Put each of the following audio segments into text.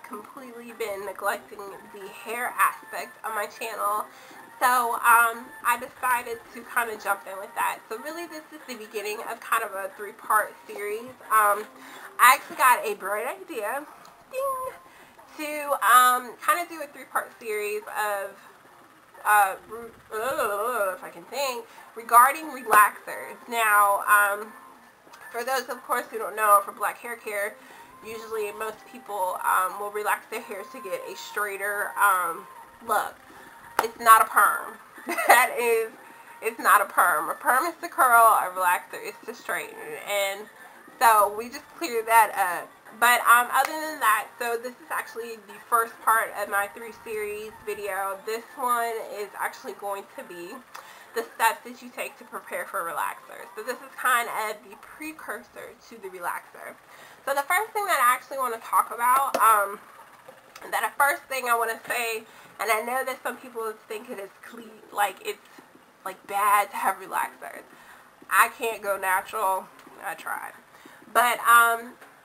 completely been neglecting the hair aspect of my channel, so I decided to kind of jump in with that. So really this is the beginning of kind of a three-part series. I actually got a bright idea, ding, to kind of do a three-part series of if I can think, regarding relaxers. Now, for those, of course, who don't know, for black hair care, usually most people will relax their hair to get a straighter look. It's not a perm. It's not a perm. A perm is to curl, a relaxer is to straighten. And so we just cleared that up. But other than that, so this is actually the first part of my 3-series video. This one is actually going to be the steps that you take to prepare for a relaxer. So this is kind of the precursor to the relaxer. So the first thing that I actually want to talk about, the first thing I want to say, and I know that some people think it is clean, like it's like bad to have relaxers. I can't go natural. I tried. But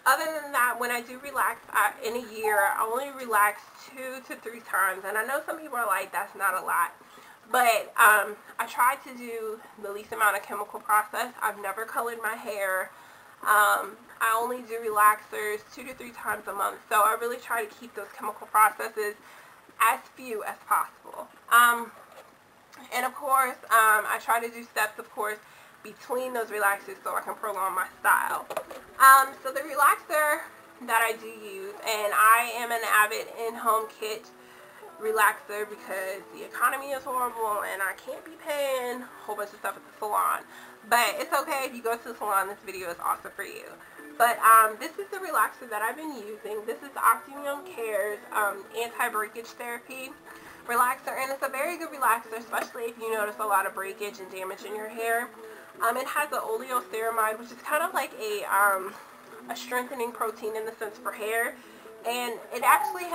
other than that, when I do relax in a year, I only relax 2 to 3 times. And I know some people are like, that's not a lot. But I try to do the least amount of chemical process. I've never colored my hair. I only do relaxers 2 to 3 times a month. So I really try to keep those chemical processes as few as possible. And of course, I try to do steps, of course, between those relaxers so I can prolong my style. So the relaxer that I do use, and I am an avid in-home kit relaxer because the economy is horrible and I can't be paying a whole bunch of stuff at the salon. But it's okay if you go to the salon, this video is also for you. But this is the relaxer that I've been using. This is Optimum Care's anti-breakage therapy relaxer, and it's a very good relaxer, especially if you notice a lot of breakage and damage in your hair. It has an oleoceramide, which is kind of like a strengthening protein in the sense for hair, and it actually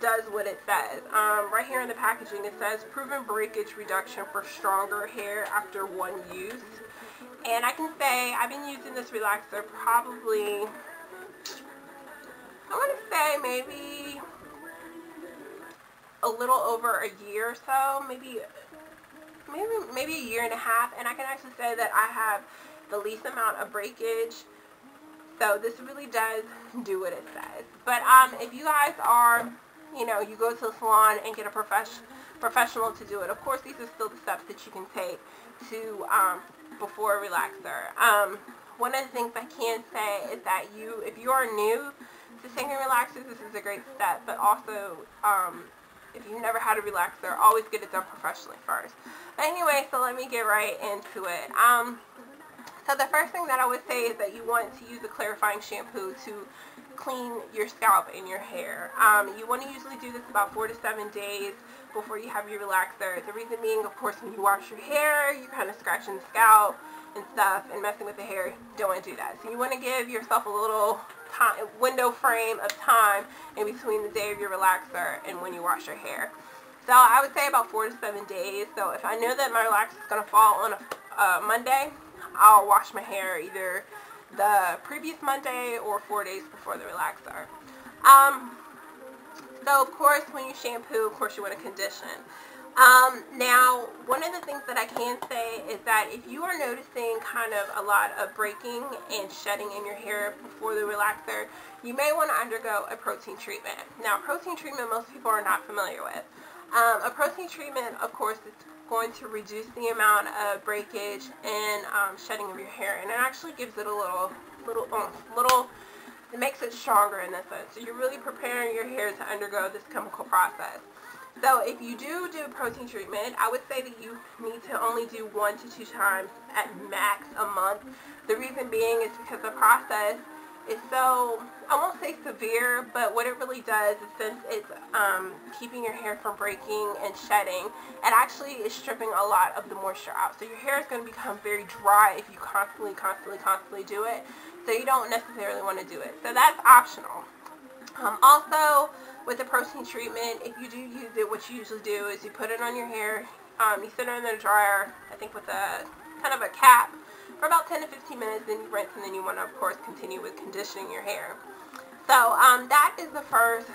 does what it says. Right here in the packaging it says proven breakage reduction for stronger hair after 1 use. And I can say I've been using this relaxer probably, I want to say maybe a little over a year or so, maybe a year and a half, and I can actually say that I have the least amount of breakage. So this really does do what it says. But if you guys are, you know, you go to the salon and get a professional to do it, of course these are still the steps that you can take to before a relaxer. One of the things I can say is that if you are new to taking relaxers, this is a great step. But also, if you've never had a relaxer, always get it done professionally first. But anyway, so let me get right into it. So the first thing that I would say is that you want to use a clarifying shampoo to clean your scalp and your hair. You want to usually do this about 4 to 7 days before you have your relaxer. The reason being, of course, when you wash your hair, you're kind of scratching the scalp and stuff and messing with the hair. You don't want to do that. So you want to give yourself a little window frame of time in between the day of your relaxer and when you wash your hair. So I would say about 4 to 7 days. So if I know that my relaxer is going to fall on a Monday, I'll wash my hair either the previous Monday or 4 days before the relaxer. So of course when you shampoo, of course you want to condition. Now one of the things that I can say is that if you are noticing kind of a lot of breaking and shedding in your hair before the relaxer, you may want to undergo a protein treatment. Now protein treatment most people are not familiar with. A protein treatment, of course, is going to reduce the amount of breakage and shedding of your hair, and it actually gives it a little, it makes it stronger in that sense. So you're really preparing your hair to undergo this chemical process. So if you do a protein treatment, I would say that you need to only do 1 to 2 times at max a month. The reason being is because the process is so, I won't say severe, but what it really does is, since it's keeping your hair from breaking and shedding, it actually is stripping a lot of the moisture out. So your hair is going to become very dry if you constantly do it. So you don't necessarily want to do it. So that's optional. Also, with the protein treatment, if you do use it, what you usually do is you put it on your hair, you sit it in the dryer, I think with a kind of a cap, for about 10 to 15 minutes, then you rinse, and then you want to, of course, continue with conditioning your hair. So that is the first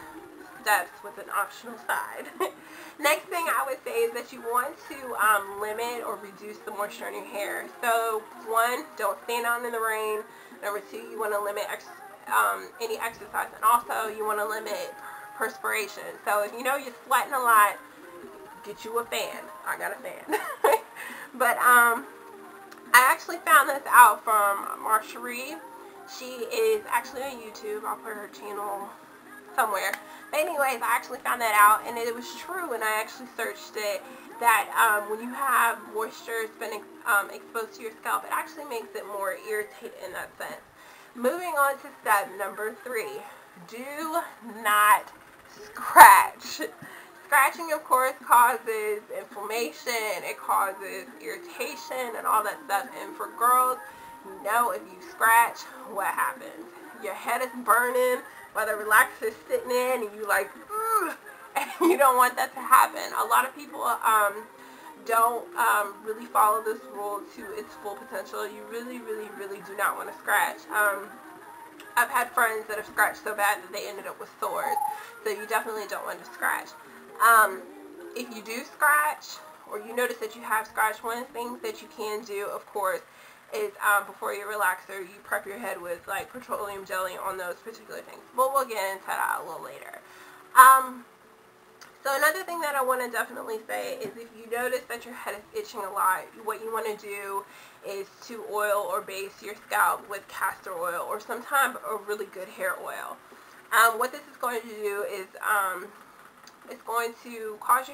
steps with an optional side. Next thing I would say is that you want to limit or reduce the moisture in your hair. So 1, don't stand out in the rain. Number 2, you want to limit any exercise, and also you want to limit perspiration. So if you know you're sweating a lot, get you a fan. I got a fan. But I actually found this out from Marcherie. She is actually on YouTube. I'll put her channel somewhere. But anyways, I actually found that out, and it was true when I actually searched it, that when you have moisture been exposed to your scalp, it actually makes it more irritated in that sense. Moving on to step number 3. Do not scratch. Scratching, of course, causes inflammation, it causes irritation, and all that stuff. And for girls, you know, if you scratch, what happens? Your head is burning while the relaxer is sitting in, and you like, and you don't want that to happen. A lot of people don't really follow this rule to its full potential. You really do not want to scratch. I've had friends that have scratched so bad that they ended up with sores. So you definitely don't want to scratch. If you do scratch, or you notice that you have scratched, one of the things that you can do, of course, is before your relaxer, you prep your head with like petroleum jelly on those particular things. But we'll get into that a little later. So another thing that I want to definitely say is, if you notice that your head is itching a lot, what you want to do is to oil or base your scalp with castor oil or some type of really good hair oil. What this is going to do is it's going to cause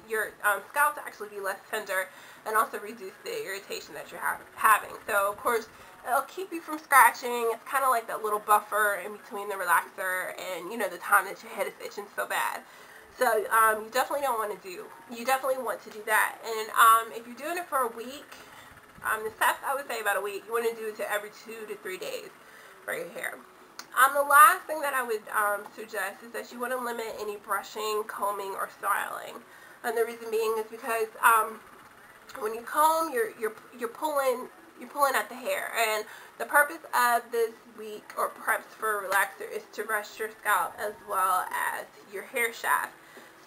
your scalp to actually be less tender, and also reduce the irritation that you're having. So of course, it'll keep you from scratching. It's kind of like that little buffer in between the relaxer and, you know, the time that your head is itching so bad. So you definitely don't want to do. You definitely want to do that. And if you're doing it for a week, the steps I would say about a week. You want to do it to every 2 to 3 days for your hair. The last thing that I would suggest is that you want to limit any brushing, combing, or styling. And the reason being is because when you comb, you're pulling at the hair. And the purpose of this week or preps for a relaxer is to rest your scalp as well as your hair shaft.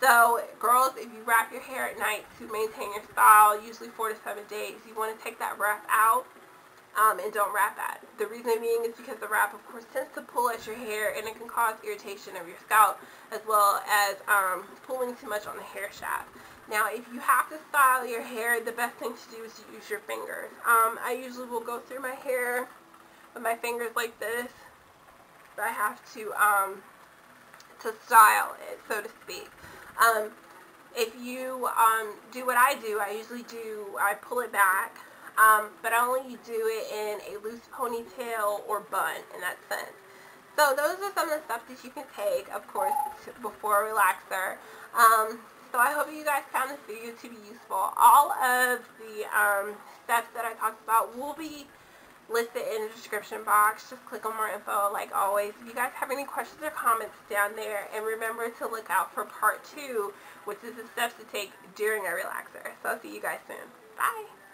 So girls, if you wrap your hair at night to maintain your style, usually 4 to 7 days, you want to take that wrap out. And don't wrap that. The reason being is because the wrap, of course, tends to pull at your hair, and it can cause irritation of your scalp, as well as pulling too much on the hair shaft. Now, if you have to style your hair, the best thing to do is to use your fingers. I usually will go through my hair with my fingers like this, but I have to style it, so to speak. If you do what I do, I pull it back. But I only do it in a loose ponytail or bun in that sense. So those are some of the steps that you can take, of course, before a relaxer. So I hope you guys found this video to be useful. All of the steps that I talked about will be listed in the description box. Just click on more info like always. If you guys have any questions or comments down there, and remember to look out for part 2, which is the steps to take during a relaxer. So I'll see you guys soon. Bye!